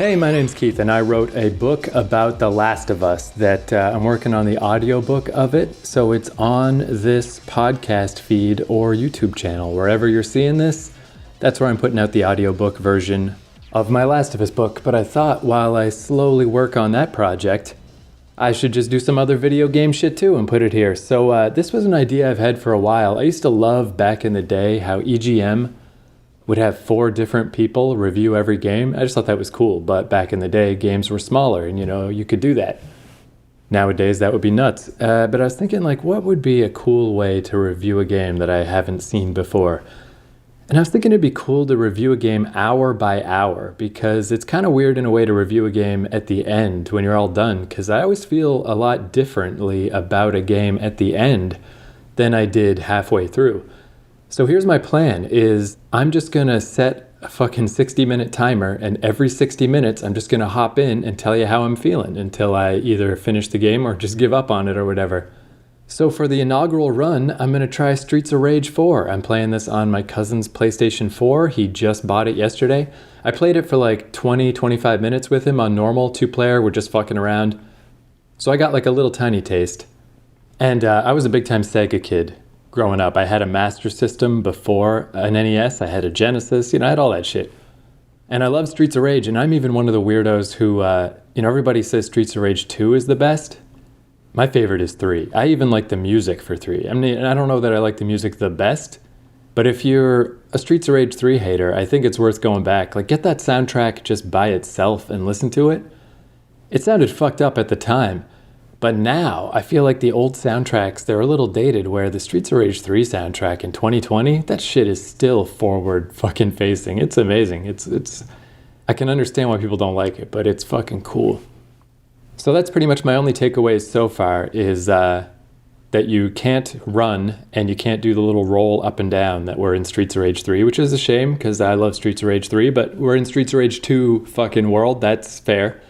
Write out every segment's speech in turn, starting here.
Hey, my name's Keith, and I wrote a book about The Last of Us that I'm working on the audiobook of it. So it's on this podcast feed or YouTube channel. Wherever you're seeing this, that's where I'm putting out the audiobook version of my Last of Us book. But I thought while I slowly work on that project, I should just do some other video game shit too and put it here. So this was an idea I've had for a while. I used to love back in the day how EGM would have 4 different people review every game. I just thought that was cool, but back in the day, games were smaller and, you could do that. Nowadays, that would be nuts. But I was thinking, what would be a cool way to review a game that I haven't seen before? And I was thinking it'd be cool to review a game hour by hour, because it's kind of weird in a way to review a game at the end when you're all done, because I always feel a lot differently about a game at the end than I did halfway through. So here's my plan is I'm just going to set a fucking 60-minute timer, and every 60 minutes I'm just going to hop in and tell you how I'm feeling until I either finish the game or just give up on it or whatever. So for the inaugural run, I'm going to try Streets of Rage 4. I'm playing this on my cousin's PlayStation 4. He just bought it yesterday. I played it for 20, 25 minutes with him on normal 2-player. We're just fucking around. So I got a little tiny taste. And I was a big-time Sega kid. Growing up, I had a Master System before an NES. I had a Genesis, I had all that shit. And I love Streets of Rage, and I'm even one of the weirdos who, everybody says Streets of Rage 2 is the best. My favorite is 3. I even like the music for 3. I mean, I don't know that I like the music the best, but if you're a Streets of Rage 3 hater, I think it's worth going back. Get that soundtrack just by itself and listen to it. It sounded fucked up at the time. But now, I feel like the old soundtracks, they're a little dated, where the Streets of Rage 3 soundtrack in 2020, that shit is still forward fucking facing. It's amazing. It's I can understand why people don't like it, but it's fucking cool. So that's pretty much my only takeaways so far is that you can't run and you can't do the little roll up and down that were in Streets of Rage 3, which is a shame because I love Streets of Rage 3, but we're in Streets of Rage 2 fucking world. That's fair.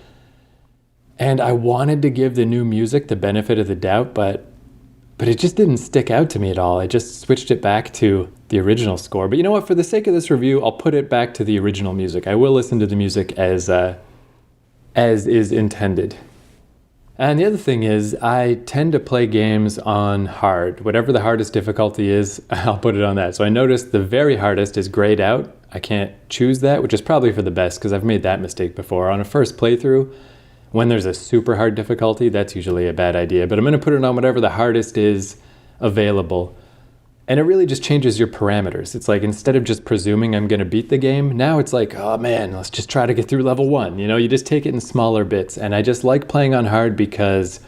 And I wanted to give the new music the benefit of the doubt, but it just didn't stick out to me at all. I just switched it back to the original score. But you know what? For the sake of this review, I'll put it back to the original music. I will listen to the music as is intended. And the other thing is, I tend to play games on hard. Whatever the hardest difficulty is, I'll put it on that. So I noticed the very hardest is grayed out. I can't choose that, which is probably for the best because I've made that mistake before. On a first playthrough, when there's a super hard difficulty, that's usually a bad idea. But I'm going to put it on whatever the hardest is available. And it really just changes your parameters. It's instead of just presuming I'm going to beat the game, now it's oh man, let's just try to get through level 1. You just take it in smaller bits. And I just like playing on hard because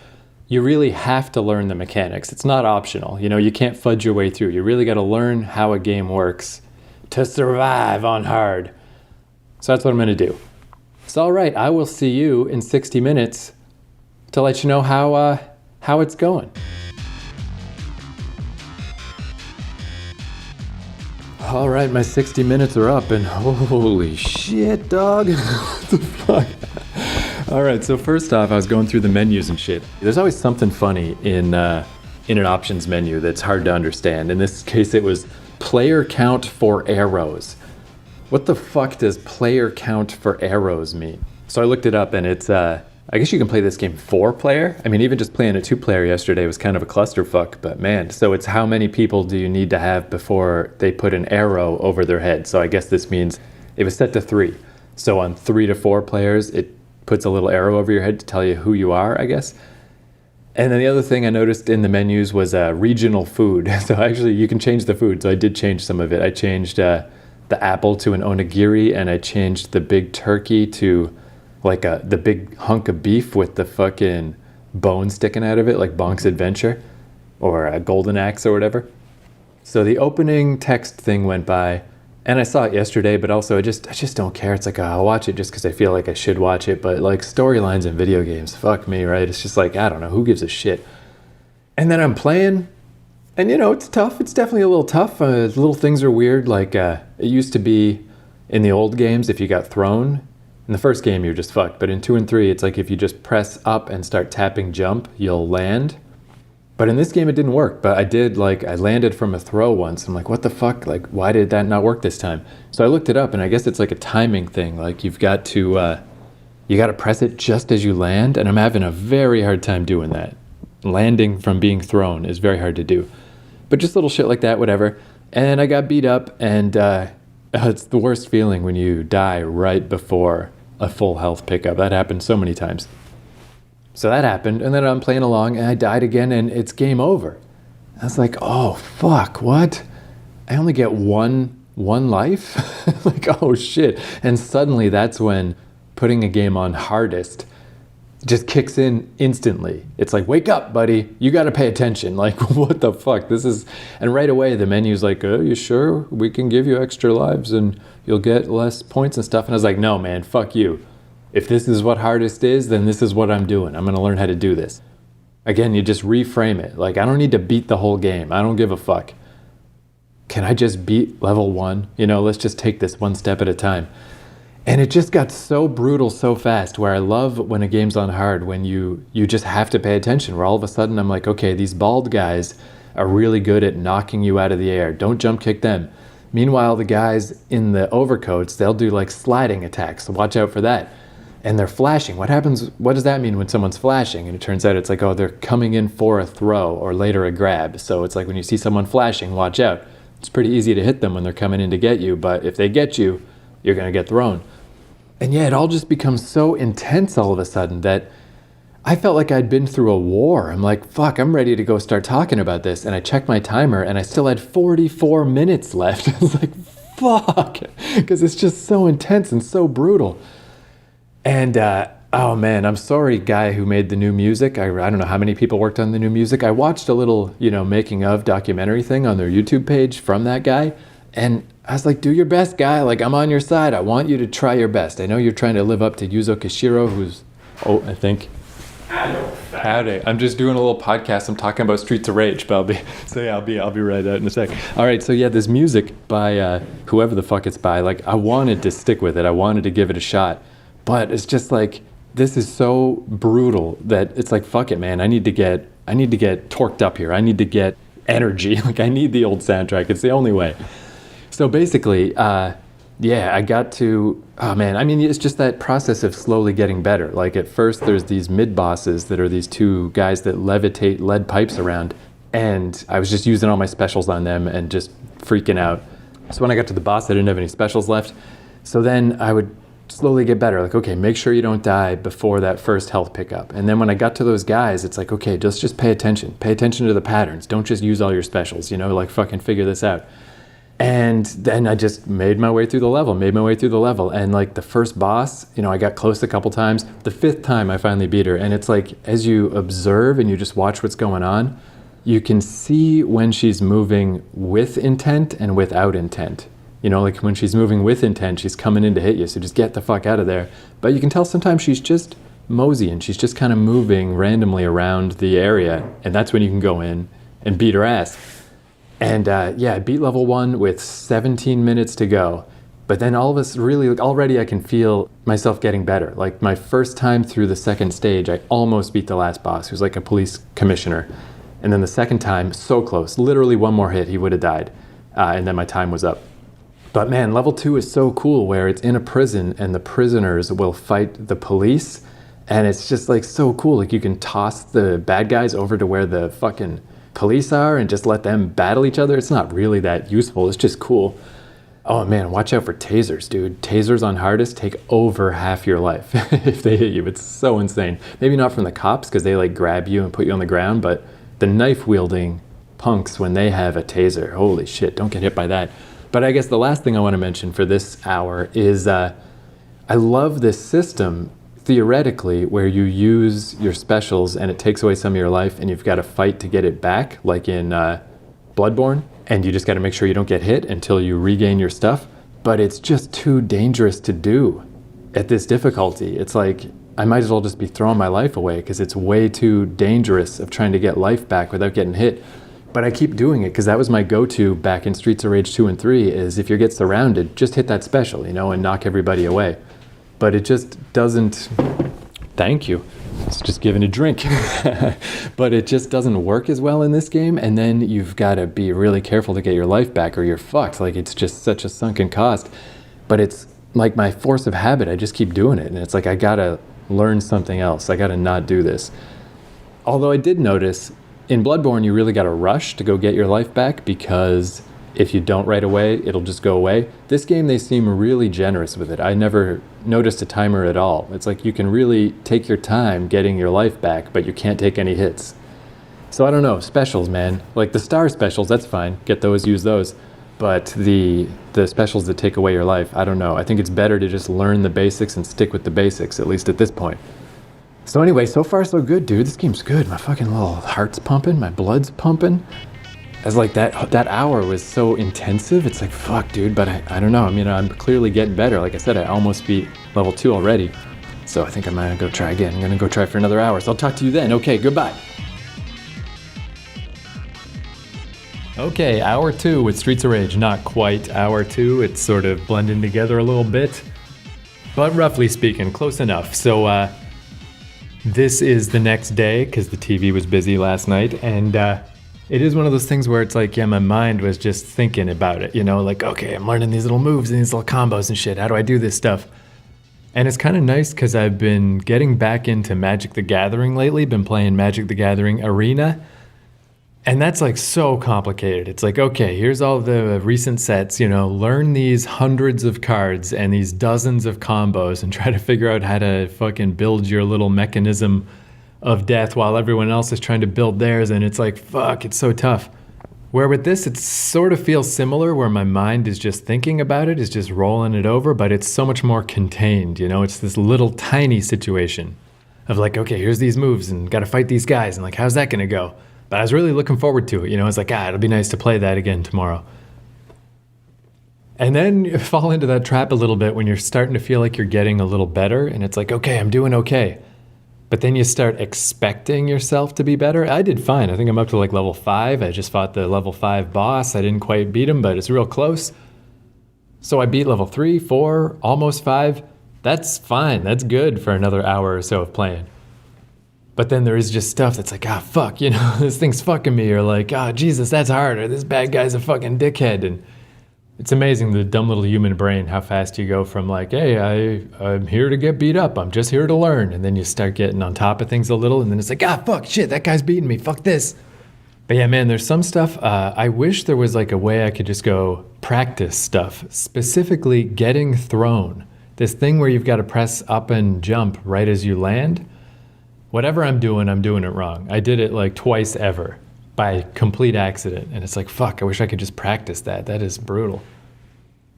you really have to learn the mechanics. It's not optional. You can't fudge your way through. You really got to learn how a game works to survive on hard. So that's what I'm going to do. So all right, I will see you in 60 minutes to let you know how it's going. All right, my 60 minutes are up, and holy shit, dog. What the fuck? All right, so first off, I was going through the menus and shit. There's always something funny in an options menu that's hard to understand. In this case, it was player count for arrows. What the fuck does player count for arrows mean? So I looked it up, and it's, I guess you can play this game 4-player. I mean, even just playing a 2-player yesterday was kind of a clusterfuck, but man. So it's how many people do you need to have before they put an arrow over their head? So I guess this means it was set to 3. So on 3 to 4 players, it puts a little arrow over your head to tell you who you are, I guess. And then the other thing I noticed in the menus was regional food. So actually, you can change the food. So I did change some of it. I changed the apple to an onigiri, and I changed the big turkey to the big hunk of beef with the fucking bone sticking out of it, like Bonk's Adventure or a Golden Axe or whatever. So the opening text thing went by, and I saw it yesterday, but also I just don't care. It's I'll watch it just because I feel like I should watch it, but storylines in video games, fuck me, right? It's just I don't know, who gives a shit? And then I'm playing, and it's tough. It's definitely a little tough. Little things are weird. It used to be in the old games, if you got thrown, in the first game you're just fucked. But in 2 and 3, it's if you just press up and start tapping jump, you'll land. But in this game it didn't work. But I did, I landed from a throw once. I'm what the fuck? Why did that not work this time? So I looked it up, and I guess it's a timing thing. You've got to you got to press it just as you land, and I'm having a very hard time doing that. Landing from being thrown is very hard to do. But just little shit like that, whatever. And I got beat up, and it's the worst feeling when you die right before a full health pickup. That happened so many times. So that happened, and then I'm playing along, and I died again, and it's game over. I was like, oh, fuck, what? I only get one life? Like, oh, shit. And suddenly that's when putting a game on hardest just kicks in instantly. It's like, wake up, buddy. You got to pay attention. Like, what the fuck? This is... And right away, the menu's like, oh, you sure? We can give you extra lives, and you'll get less points and stuff. And I was like, no, man, fuck you. If this is what hardest is, then this is what I'm doing. I'm going to learn how to do this. Again, you just reframe it. Like, I don't need to beat the whole game. I don't give a fuck. Can I just beat level 1? You know, let's just take this one step at a time. And it just got so brutal so fast, where I love when a game's on hard, when you just have to pay attention, where all of a sudden I'm like, okay, these bald guys are really good at knocking you out of the air. Don't jump kick them. Meanwhile, the guys in the overcoats, they'll do like sliding attacks. So watch out for that. And they're flashing. What happens? What does that mean when someone's flashing? And it turns out it's like, oh, they're coming in for a throw or later a grab. So it's like when you see someone flashing, watch out. It's pretty easy to hit them when they're coming in to get you, but if they get you, you're going to get thrown. And yeah, it all just becomes so intense all of a sudden that I felt like I'd been through a war. I'm like, fuck, I'm ready to go start talking about this. And I checked my timer and I still had 44 minutes left. I was like, fuck, because it's just so intense and so brutal. And, oh man, I'm sorry, guy who made the new music. I don't know how many people worked on the new music. I watched a little, making of documentary thing on their YouTube page from that guy. And I was like, do your best, guy. Like, I'm on your side. I want you to try your best. I know you're trying to live up to Yuzo Koshiro, who's, I think. Howdy. I'm just doing a little podcast. I'm talking about Streets of Rage, but I'll be right out in a sec. All right, so yeah, this music by whoever the fuck it's by, like, I wanted to stick with it. I wanted to give it a shot. But it's just like, this is so brutal that it's like, fuck it, man. I need to get torqued up here. I need to get energy. Like, I need the old soundtrack. It's the only way. So basically, I got to, oh man, I mean, it's just that process of slowly getting better. Like, at first there's these mid-bosses that are these two guys that levitate lead pipes around. And I was just using all my specials on them and just freaking out. So when I got to the boss, I didn't have any specials left. So then I would slowly get better. Like, okay, make sure you don't die before that first health pickup. And then when I got to those guys, it's like, okay, just pay attention. Pay attention to the patterns. Don't just use all your specials, like fucking figure this out. And then I just made my way through the level. And like the first boss, I got close a couple times. The 5th time I finally beat her. And it's like, as you observe and you just watch what's going on, you can see when she's moving with intent and without intent. Like when she's moving with intent, she's coming in to hit you, so just get the fuck out of there. But you can tell sometimes she's just moseying. She's just kind of moving randomly around the area, and that's when you can go in and beat her ass. And I beat level 1 with 17 minutes to go. But then all of us already I can feel myself getting better. Like my first time through the second stage, I almost beat the last boss, who's like a police commissioner. And then the second time, so close, literally one more hit, he would have died. And then my time was up. But man, level 2 is so cool, where it's in a prison and the prisoners will fight the police. And it's just like so cool. Like you can toss the bad guys over to where the fucking police are and just let them battle each other. It's not really that useful. It's just cool. Oh man, watch out for tasers, dude. Tasers on hardest take over half your life if they hit you. It's so insane. Maybe not from the cops because they like grab you and put you on the ground, but the knife wielding punks when they have a taser, holy shit, don't get hit by that. But I guess the last thing I want to mention for this hour is I love this system theoretically where you use your specials and it takes away some of your life and you've got to fight to get it back, like in Bloodborne, and you just got to make sure you don't get hit until you regain your stuff. But it's just too dangerous to do at this difficulty. It's like I might as well just be throwing my life away because it's way too dangerous of trying to get life back without getting hit. But I keep doing it because that was my go-to back in Streets of Rage 2 and 3 is if you get surrounded, just hit that special, and knock everybody away. But it just doesn't, thank you. It's just giving a drink. But it just doesn't work as well in this game. And then you've got to be really careful to get your life back or you're fucked. Like it's just such a sunken cost. But it's like my force of habit, I just keep doing it. And it's like, I gotta learn something else. I gotta not do this. Although I did notice in Bloodborne, you really gotta rush to go get your life back, because if you don't right away, it'll just go away. This game, they seem really generous with it. I never noticed a timer at all. It's like you can really take your time getting your life back, but you can't take any hits. So I don't know, specials, man. Like the star specials, that's fine. Get those, use those. But the specials that take away your life, I don't know. I think it's better to just learn the basics and stick with the basics, at least at this point. So anyway, so far so good, dude. This game's good. My fucking little heart's pumping, my blood's pumping. As like that hour was so intensive. It's like, fuck, dude. But I don't know. I mean, I'm clearly getting better. Like I said, I almost beat level 2 already. So I think I'm gonna go try again. I'm gonna go try for another hour. So I'll talk to you then. Okay, goodbye. Okay, hour 2 with Streets of Rage. Not quite hour 2. It's sort of blending together a little bit. But roughly speaking, close enough. So this is the next day, because the TV was busy last night. And it is one of those things where it's like, yeah, my mind was just thinking about it, you know, like, okay, I'm learning these little moves and these little combos and shit. How do I do this stuff? And it's kind of nice because I've been getting back into Magic the Gathering lately, been playing Magic the Gathering Arena. And that's like so complicated. It's like, okay, here's all the recent sets, you know, learn these hundreds of cards and these dozens of combos and try to figure out how to fucking build your little mechanism of death while everyone else is trying to build theirs. And it's like, fuck, it's so tough. Where with this, it sort of feels similar, where my mind is just thinking about it, is just rolling it over, but it's so much more contained, you know? It's this little tiny situation of like, okay, here's these moves and got to fight these guys. And like, how's that going to go? But I was really looking forward to it, you know? It's like, it'll be nice to play that again tomorrow. And then you fall into that trap a little bit when you're starting to feel like you're getting a little better. And it's like, okay, I'm doing okay. But then you start expecting yourself to be better. I did fine. I think I'm up to like level 5. I just fought the level 5 boss. I didn't quite beat him, but it's real close. So I beat level 3, 4, almost 5. That's fine. That's good for another hour or so of playing. But then there is just stuff that's like, fuck, you know, this thing's fucking me. Or like, Jesus, that's hard. Or this bad guy's a fucking dickhead. And it's amazing, the dumb little human brain, how fast you go from like, hey, I'm here to get beat up. I'm just here to learn. And then you start getting on top of things a little. And then it's like, fuck, shit, that guy's beating me. Fuck this. But yeah, man, there's some stuff. I wish there was like a way I could just go practice stuff. Specifically getting thrown. This thing where you've got to press up and jump right as you land. Whatever I'm doing it wrong. I did it like twice ever by complete accident. And it's like, fuck, I wish I could just practice that. That is brutal.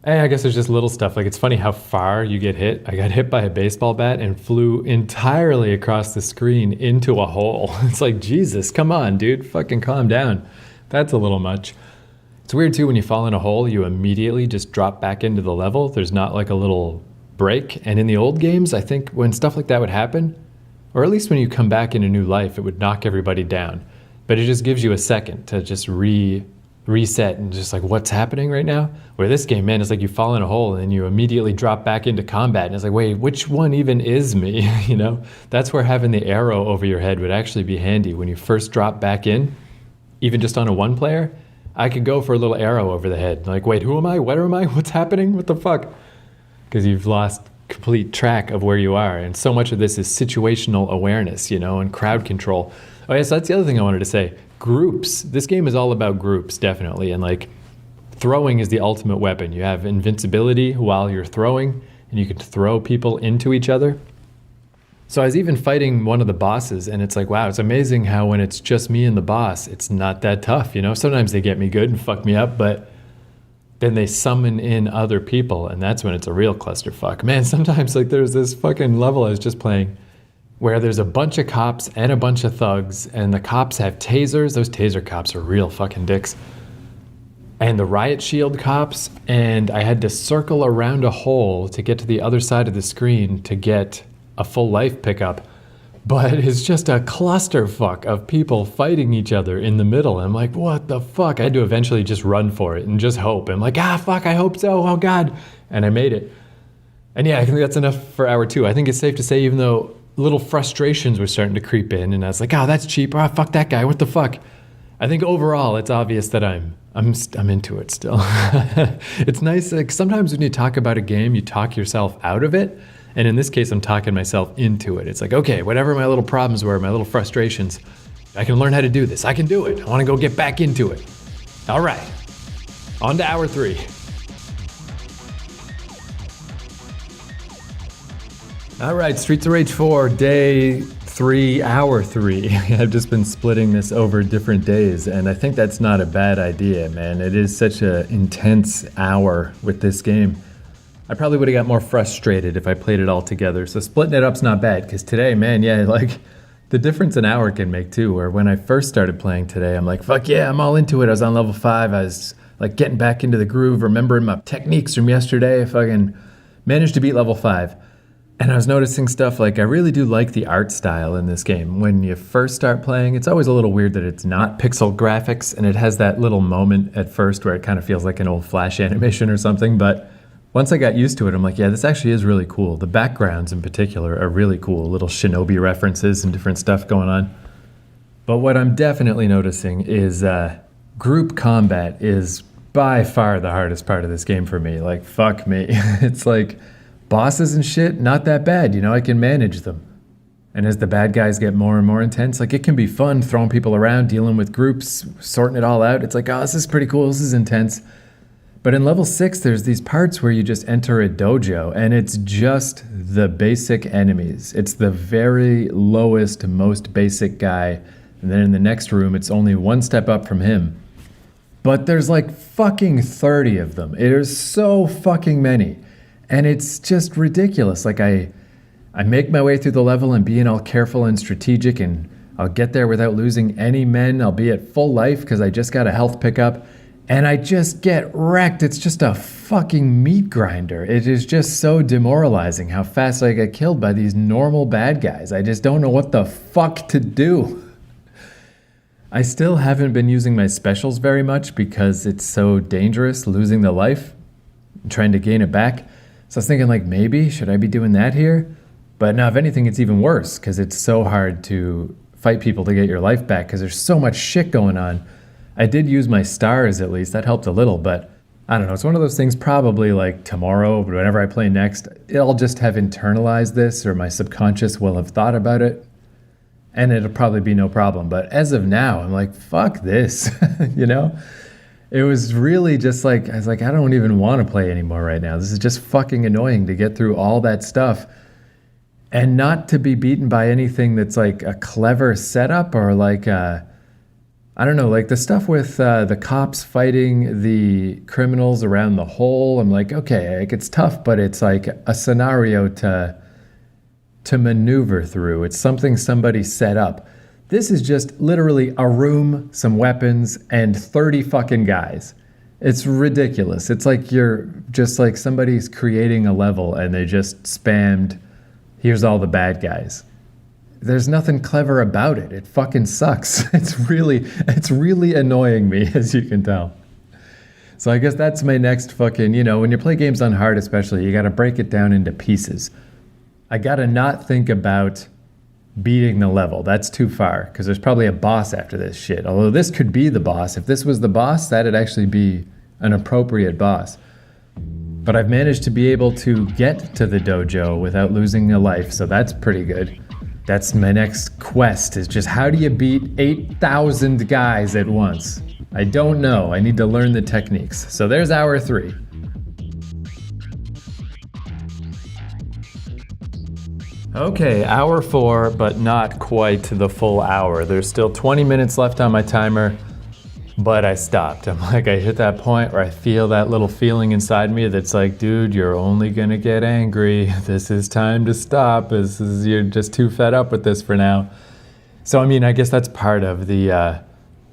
And I guess there's just little stuff. Like, it's funny how far you get hit. I got hit by a baseball bat and flew entirely across the screen into a hole. It's like, Jesus, come on, dude. Fucking calm down. That's a little much. It's weird too, when you fall in a hole, you immediately just drop back into the level. There's not like a little break. And in the old games, I think when stuff like that would happen, or at least when you come back in a new life, it would knock everybody down. But it just gives you a second to just reset and just like, what's happening right now? Where this game, man, it's like you fall in a hole and then you immediately drop back into combat. And it's like, wait, which one even is me? You know, that's where having the arrow over your head would actually be handy. When you first drop back in, even just on a 1 player, I could go for a little arrow over the head. Like, wait, who am I? Where am I? What's happening? What the fuck? Because you've lost complete track of where you are. And so much of this is situational awareness, you know, and crowd control. Oh yeah, so that's the other thing I wanted to say. Groups. This game is all about groups, definitely. And like, throwing is the ultimate weapon. You have invincibility while you're throwing, and you can throw people into each other. So I was even fighting one of the bosses, and it's like, wow, it's amazing how when it's just me and the boss, it's not that tough, you know? Sometimes they get me good and fuck me up, but then they summon in other people, and that's when it's a real clusterfuck. Man, sometimes like there's this fucking level I was just playing where there's a bunch of cops and a bunch of thugs, and the cops have tasers. Those taser cops are real fucking dicks. And the riot shield cops, and I had to circle around a hole to get to the other side of the screen to get a full life pickup. But it's just a clusterfuck of people fighting each other in the middle. And I'm like, what the fuck? I had to eventually just run for it and just hope. I'm like, fuck, I hope so. Oh, God. And I made it. And yeah, I think that's enough for hour 2. I think it's safe to say, even though little frustrations were starting to creep in, and I was like, that's cheap. Fuck that guy. What the fuck? I think overall it's obvious that I'm into it still. It's nice, like sometimes when you talk about a game, you talk yourself out of it. And in this case, I'm talking myself into it. It's like, okay, whatever my little problems were, my little frustrations, I can learn how to do this. I can do it. I want to go get back into it. All right, on to hour 3. All right, Streets of Rage 4, day 3, hour 3. I've just been splitting this over different days, and I think that's not a bad idea, man. It is such an intense hour with this game. I probably would have got more frustrated if I played it all together, so splitting it up's not bad, because today, man, yeah, like, the difference an hour can make too, where when I first started playing today, I'm like, fuck yeah, I'm all into it. I was on level 5, I was like getting back into the groove, remembering my techniques from yesterday. I fucking managed to beat level 5. And I was noticing stuff like I really do like the art style in this game. When you first start playing, it's always a little weird that it's not pixel graphics, and it has that little moment at first where it kind of feels like an old Flash animation or something. But once I got used to it, I'm like, yeah, this actually is really cool. The backgrounds in particular are really cool, little Shinobi references and different stuff going on. But what I'm definitely noticing is group combat is by far the hardest part of this game for me. Like, fuck me. It's like bosses and shit, not that bad, you know, I can manage them. And as the bad guys get more and more intense, like it can be fun throwing people around, dealing with groups, sorting it all out. It's like, oh, this is pretty cool, this is intense. But in level 6, there's these parts where you just enter a dojo and it's just the basic enemies. It's the very lowest, most basic guy. And then in the next room, it's only one step up from him. But there's like fucking 30 of them. There's so fucking many. And it's just ridiculous. Like I make my way through the level and being all careful and strategic, and I'll get there without losing any men. I'll be at full life because I just got a health pickup, and I just get wrecked. It's just a fucking meat grinder. It is just so demoralizing how fast I get killed by these normal bad guys. I just don't know what the fuck to do. I still haven't been using my specials very much because it's so dangerous losing the life, trying to gain it back. So I was thinking, like, maybe should I be doing that here? But now, if anything, it's even worse because it's so hard to fight people to get your life back because there's so much shit going on. I did use my stars at least. That helped a little, but I don't know. It's one of those things probably like tomorrow, but whenever I play next, I'll just have internalized this, or my subconscious will have thought about it, and it'll probably be no problem. But as of now, I'm like, fuck this, you know? It was really just like, I was like, I don't even want to play anymore right now. This is just fucking annoying to get through all that stuff and not to be beaten by anything that's like a clever setup or like, I don't know, like the stuff with the cops fighting the criminals around the hole. I'm like, okay, like it's tough, but it's like a scenario to maneuver through. It's something somebody set up. This is just literally a room, some weapons, and 30 fucking guys. It's ridiculous. It's like you're just like somebody's creating a level and they just spammed, here's all the bad guys. There's nothing clever about it. It fucking sucks. It's really annoying me, as you can tell. So I guess that's my next fucking, you know, when you play games on hard especially, you got to break it down into pieces. I got to not think about beating the level. That's too far because there's probably a boss after this shit. Although this could be the boss. If this was the boss, that'd actually be an appropriate boss. But I've managed to be able to get to the dojo without losing a life, so that's pretty good. That's my next quest, is just how do you beat 8,000 guys at once? I don't know. I need to learn the techniques. So there's hour 3. Okay, hour 4, but not quite the full hour. There's still 20 minutes left on my timer, but I stopped. I'm like, I hit that point where I feel that little feeling inside me that's like, dude, you're only gonna get angry. This is time to stop. You're just too fed up with this for now. So, I mean, I guess that's part of the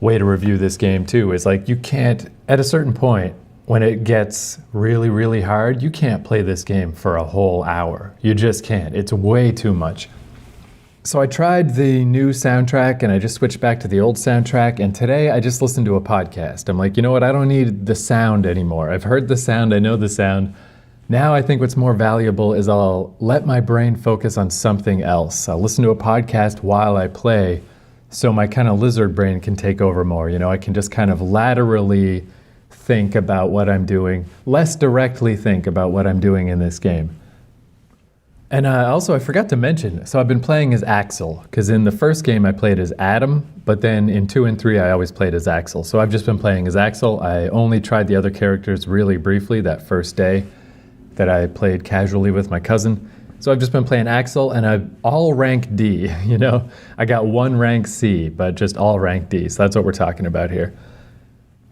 way to review this game too, is like you can't, at a certain point, when it gets really, really hard, you can't play this game for a whole hour. You just can't. It's way too much. So I tried the new soundtrack and I just switched back to the old soundtrack, and today I just listened to a podcast. I'm like, you know what? I don't need the sound anymore. I've heard the sound. I know the sound. Now I think what's more valuable is I'll let my brain focus on something else. I'll listen to a podcast while I play So my kind of lizard brain can take over more. I can just kind of laterally think about what I'm doing, less directly think about what I'm doing in this game. And also, I forgot to mention, so I've been playing as Axel, because in the first game I played as Adam, but then in 2 and 3 I always played as Axel. So I've just been playing as Axel. I only tried the other characters really briefly that first day that I played casually with my cousin. So I've just been playing Axel, and I'm all rank D, I got 1 rank C, but just all rank D, so that's what we're talking about here.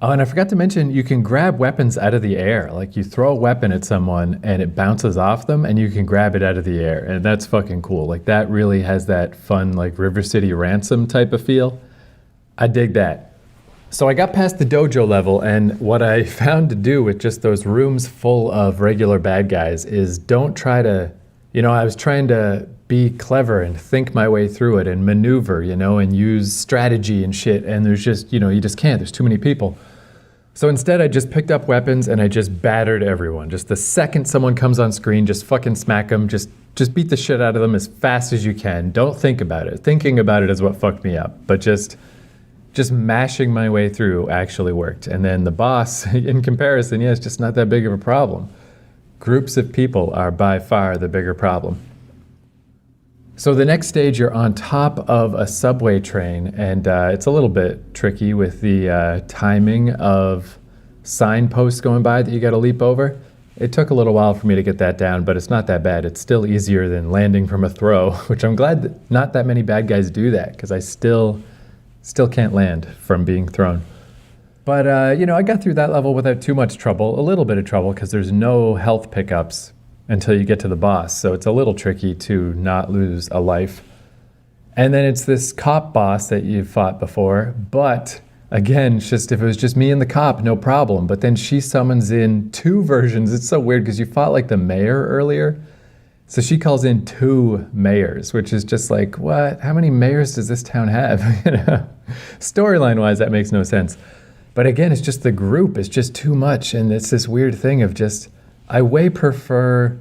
Oh, and I forgot to mention, you can grab weapons out of the air. Like, you throw a weapon at someone and it bounces off them and you can grab it out of the air. And that's fucking cool. Like, that really has that fun, like, River City Ransom type of feel. I dig that. So I got past the dojo level, and what I found to do with just those rooms full of regular bad guys is don't try to, I was trying to be clever and think my way through it and maneuver, and use strategy and shit. And there's just, you just can't. There's too many people. So instead, I just picked up weapons and I just battered everyone. Just the second someone comes on screen, just fucking smack them. Just beat the shit out of them as fast as you can. Don't think about it. Thinking about it is what fucked me up. But just mashing my way through actually worked. And then the boss, in comparison, it's just not that big of a problem. Groups of people are by far the bigger problem. So the next stage, you're on top of a subway train, and it's a little bit tricky with the timing of signposts going by that you got to leap over. It took a little while for me to get that down, but it's not that bad. It's still easier than landing from a throw, which I'm glad that not that many bad guys do that, because I still can't land from being thrown. But, I got through that level without too much trouble, a little bit of trouble, because there's no health pickups until you get to the boss, so it's a little tricky to not lose a life. And then it's this cop boss that you've fought before, but again, if it was just me and the cop, no problem. But then she summons in 2 versions. It's so weird because you fought like the mayor earlier. So she calls in 2 mayors, which is just like, what? How many mayors does this town have? Storyline-wise, that makes no sense. But again, it's just the group. It's just too much, and it's this weird thing of just, I way prefer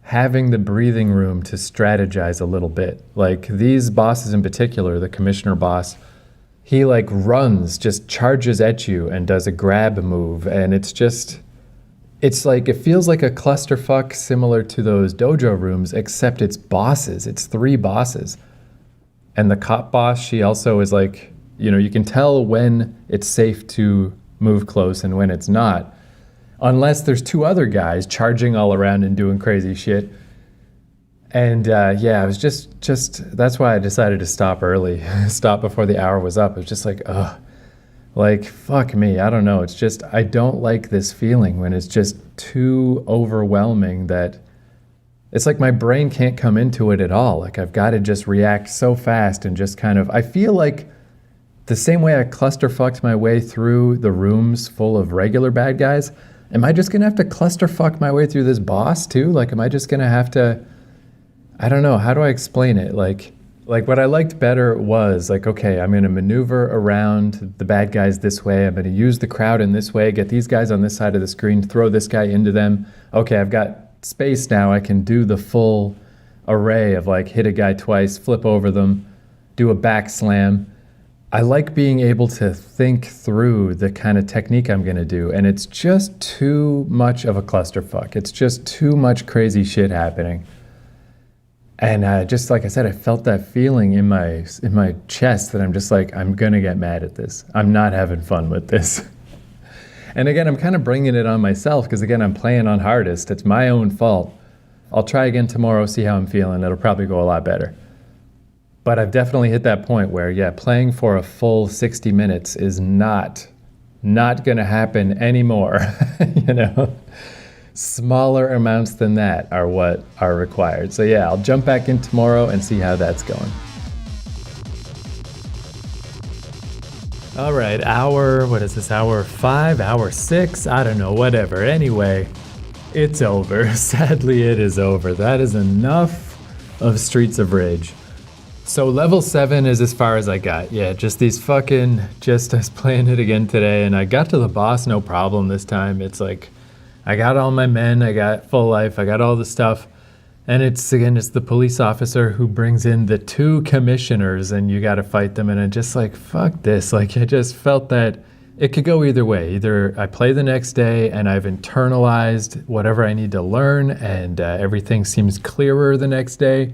having the breathing room to strategize a little bit. Like, these bosses in particular, the commissioner boss, he like runs, just charges at you and does a grab move. And it's like, it feels like a clusterfuck similar to those dojo rooms, except it's bosses. It's 3 bosses. And the cop boss, she also is like, you can tell when it's safe to move close and when it's not. Unless there's 2 other guys charging all around and doing crazy shit. And it was just that's why I decided to stop early, stop before the hour was up. It was just like, ugh, like, fuck me. I don't know. It's just, I don't like this feeling when it's just too overwhelming that it's like my brain can't come into it at all. Like, I've got to just react so fast and just kind of, I feel like the same way I clusterfucked my way through the rooms full of regular bad guys, am I just going to have to clusterfuck my way through this boss too? Like, am I just going to have to, I don't know, how do I explain it? Like what I liked better was like, okay, I'm going to maneuver around the bad guys this way. I'm going to use the crowd in this way, get these guys on this side of the screen, throw this guy into them. Okay, I've got space now. I can do the full array of like hit a guy twice, flip over them, do a back slam. I like being able to think through the kind of technique I'm going to do, and it's just too much of a clusterfuck. It's just too much crazy shit happening. And just like I said, I felt that feeling in my chest that I'm just like, I'm going to get mad at this. I'm not having fun with this. And again, I'm kind of bringing it on myself because, again, I'm playing on hardest. It's my own fault. I'll try again tomorrow, see how I'm feeling. It'll probably go a lot better. But I've definitely hit that point where, playing for a full 60 minutes is not going to happen anymore. Smaller amounts than that are what are required. So I'll jump back in tomorrow and see how that's going. All right, hour 5, hour 6? I don't know, whatever. Anyway, it's over. Sadly, it is over. That is enough of Streets of Rage. So level 7 is as far as I got. Just I was playing it again today, and I got to the boss no problem this time. It's like, I got all my men, I got full life, I got all the stuff. And it's the police officer who brings in the two commissioners and you got to fight them. And I'm just like, fuck this. Like, I just felt that it could go either way. Either I play the next day and I've internalized whatever I need to learn and everything seems clearer the next day,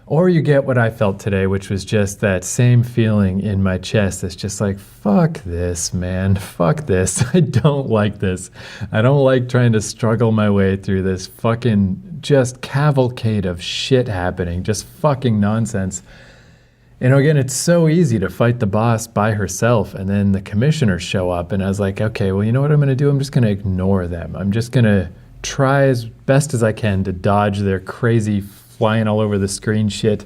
or you get what I felt today, which was just that same feeling in my chest that's just like, fuck this, man. Fuck this. I don't like this. I don't like trying to struggle my way through this fucking just cavalcade of shit happening, just fucking nonsense. You know, again, it's so easy to fight the boss by herself, and then the commissioners show up, and I was like, okay, well, you know what I'm going to do? I'm just going to ignore them. I'm just going to try as best as I can to dodge their crazy flying all over the screen shit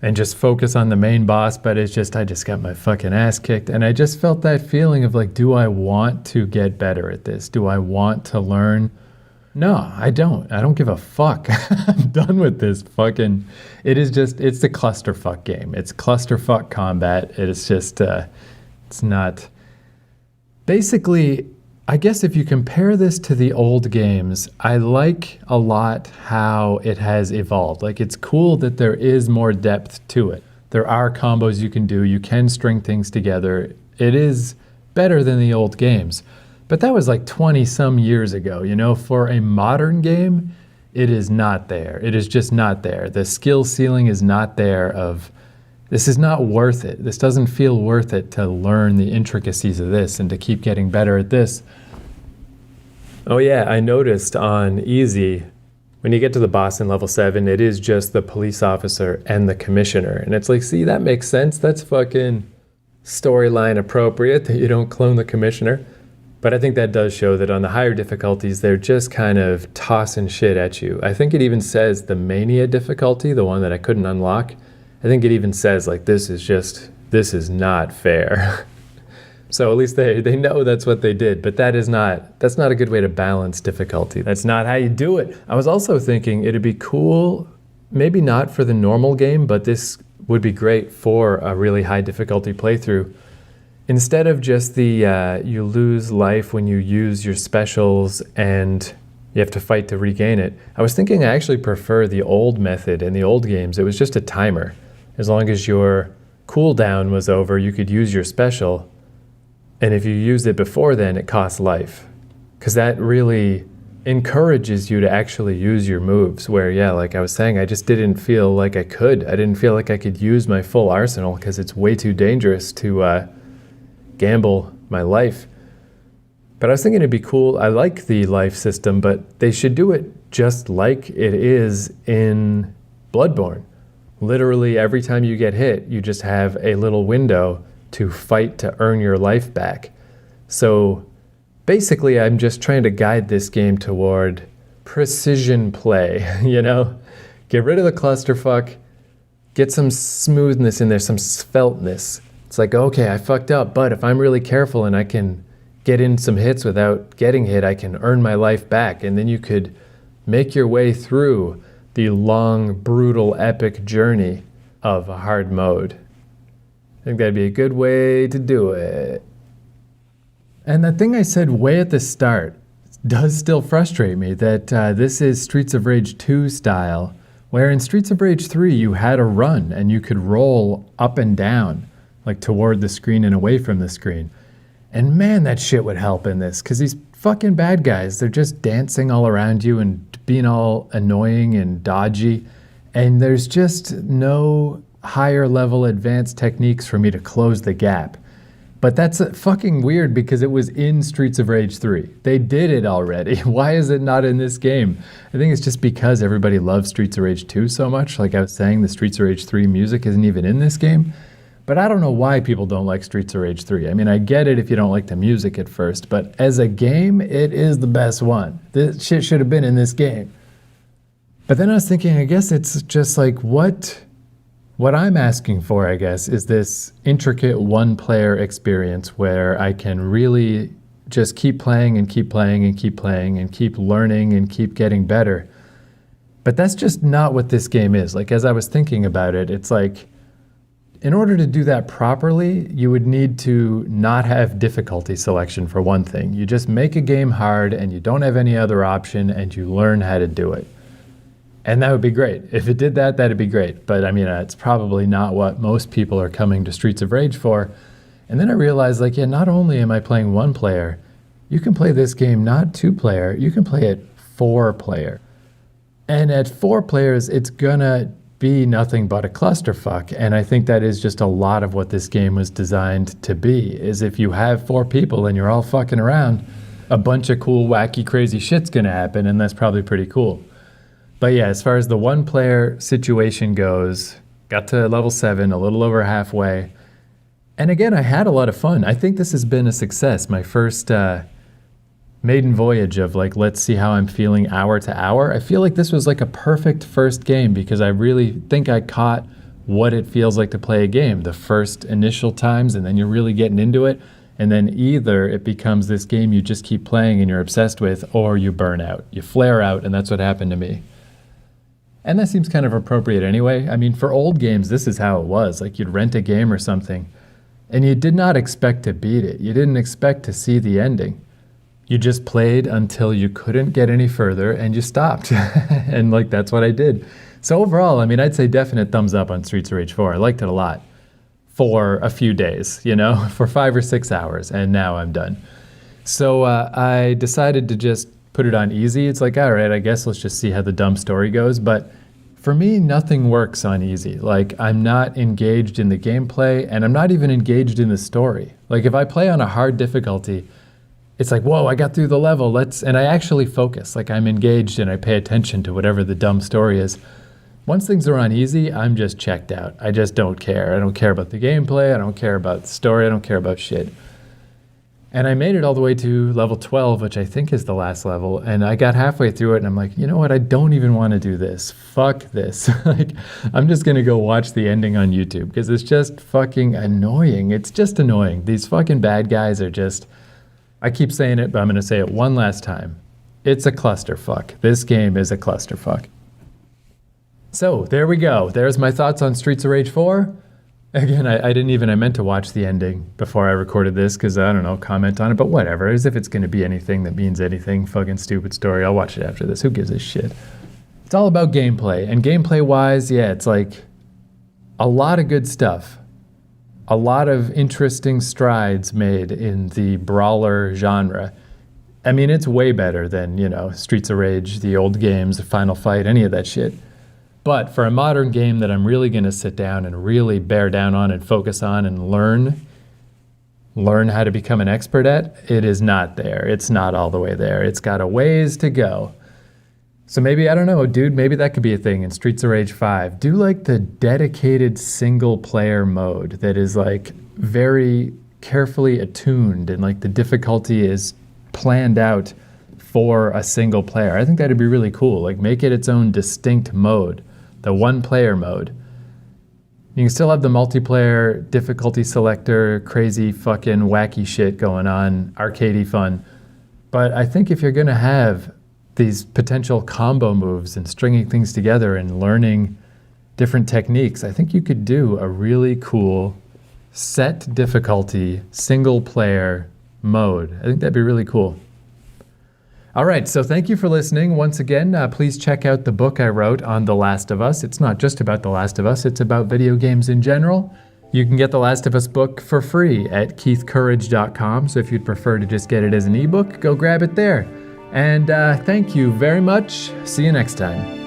and just focus on the main boss. But it's just, I just got my fucking ass kicked. And I just felt that feeling of like, do I want to get better at this? Do I want to learn? No, I don't. I don't give a fuck. I'm done with this fucking, it's the clusterfuck game. It's clusterfuck combat. It is just, it's not, basically, I guess if you compare this to the old games, I like a lot how it has evolved. Like, it's cool that there is more depth to it. There are combos you can do. You can string things together. It is better than the old games. But that was like 20 some years ago, you know? For a modern game, it is not there. It is just not there. The skill ceiling is not there of, this is not worth it. This doesn't feel worth it to learn the intricacies of this and to keep getting better at this. Oh yeah, I noticed on easy, when you get to the boss in level 7, it is just the police officer and the commissioner. And it's like, see, that makes sense. That's fucking storyline appropriate that you don't clone the commissioner. But I think that does show that on the higher difficulties, they're just kind of tossing shit at you. I think it even says the Mania difficulty, the one that I couldn't unlock, I think it even says like, this is not fair. So at least they know that's what they did, but that's not a good way to balance difficulty. That's not how you do it. I was also thinking it'd be cool, maybe not for the normal game, but this would be great for a really high difficulty playthrough. Instead of just the you lose life when you use your specials and you have to fight to regain it, I was thinking I actually prefer the old method. In the old games, it was just a timer. As long as your cooldown was over, you could use your special. And if you used it before then, it costs life. Because that really encourages you to actually use your moves. Where, yeah, like I was saying, I just didn't feel like I could. I didn't feel like I could use my full arsenal because it's way too dangerous to gamble my life. But I was thinking it'd be cool. I like the life system, but they should do it just like it is in Bloodborne. Literally, every time you get hit, you just have a little window to fight to earn your life back. So basically, I'm just trying to guide this game toward precision play, you know? Get rid of the clusterfuck, get some smoothness in there, some svelteness. It's like, okay, I fucked up, but if I'm really careful and I can get in some hits without getting hit, I can earn my life back. And then you could make your way through the long, brutal, epic journey of a hard mode. I think that'd be a good way to do it. And the thing I said way at the start does still frustrate me, that this is Streets of Rage 2 style, where in Streets of Rage 3 you had a run and you could roll up and down, like toward the screen and away from the screen. And man, that shit would help in this, because these fucking bad guys, they're just dancing all around you and being all annoying and dodgy, and there's just no higher level advanced techniques for me to close the gap. But that's fucking weird because it was in Streets of Rage 3. They did it already. Why is it not in this game? I think it's just because everybody loves Streets of Rage 2 so much. Like I was saying, the Streets of Rage 3 music isn't even in this game. But I don't know why people don't like Streets of Rage 3. I mean, I get it if you don't like the music at first, but as a game, it is the best one. This shit should have been in this game. But then I was thinking, I guess it's just like, what I'm asking for, I guess, is this intricate one-player experience where I can really just keep playing and keep playing and keep playing and keep learning and keep getting better. But that's just not what this game is. Like, as I was thinking about it, it's like, in order to do that properly, you would need to not have difficulty selection for one thing. You just make a game hard and you don't have any other option and you learn how to do it. And that would be great. If it did that, that'd be great. But I mean, it's probably not what most people are coming to Streets of Rage for. And then I realized, like, yeah, not only am I playing one player, you can play this game not two player, you can play it four player. And at four players, it's gonna be nothing but a clusterfuck. And I think that is just a lot of what this game was designed to be, is if you have four people and you're all fucking around, a bunch of cool, wacky, crazy shit's gonna happen, and that's probably pretty cool. But yeah, as far as the one player situation goes, got to level 7, a little over halfway. And again, I had a lot of fun. I think this has been a success. My first maiden voyage of like, let's see how I'm feeling hour to hour. I feel like this was like a perfect first game because I really think I caught what it feels like to play a game the first initial times, and then you're really getting into it. And then either it becomes this game you just keep playing and you're obsessed with, or you burn out. You flare out, and that's what happened to me. And that seems kind of appropriate anyway. I mean, for old games, this is how it was. Like, you'd rent a game or something, and you did not expect to beat it. You didn't expect to see the ending. You just played until you couldn't get any further, and you stopped. And, like, that's what I did. So overall, I mean, I'd say definite thumbs up on Streets of Rage 4. I liked it a lot for a few days, you know, for 5 or 6 hours, and now I'm done. So I decided to just put it on easy. It's like, all right, I guess let's just see how the dumb story goes. But for me, nothing works on easy. Like, I'm not engaged in the gameplay, and I'm not even engaged in the story. Like, if I play on a hard difficulty, it's like, whoa, I got through the level. And I actually focus. Like, I'm engaged and I pay attention to whatever the dumb story is. Once things are on easy, I'm just checked out. I just don't care. I don't care about the gameplay. I don't care about the story. I don't care about shit. And I made it all the way to level 12, which I think is the last level. And I got halfway through it and I'm like, you know what? I don't even want to do this. Fuck this. Like, I'm just going to go watch the ending on YouTube because it's just fucking annoying. It's just annoying. These fucking bad guys are just, I keep saying it, but I'm going to say it one last time. It's a clusterfuck. This game is a clusterfuck. So there we go. There's my thoughts on Streets of Rage 4. Again, I meant to watch the ending before I recorded this because, I don't know, comment on it, but whatever. As if it's going to be anything that means anything. Fucking stupid story. I'll watch it after this. Who gives a shit? It's all about gameplay. And gameplay-wise, yeah, it's like a lot of good stuff. A lot of interesting strides made in the brawler genre. I mean, it's way better than, you know, Streets of Rage, the old games, Final Fight, any of that shit. But for a modern game that I'm really going to sit down and really bear down on and focus on and learn how to become an expert at, it is not there. It's not all the way there. It's got a ways to go. So maybe, I don't know, dude, maybe that could be a thing in Streets of Rage 5. Do like the dedicated single player mode that is like very carefully attuned and like the difficulty is planned out for a single player. I think that'd be really cool. Like, make it its own distinct mode. The one player mode. You can still have the multiplayer difficulty selector, crazy fucking wacky shit going on, arcadey fun. But I think if you're going to have these potential combo moves and stringing things together and learning different techniques, I think you could do a really cool set difficulty single player mode. I think that'd be really cool. All right, so thank you for listening. Once again, please check out the book I wrote on The Last of Us. It's not just about The Last of Us, it's about video games in general. You can get The Last of Us book for free at keithcourage.com, so if you'd prefer to just get it as an ebook, go grab it there. And thank you very much. See you next time.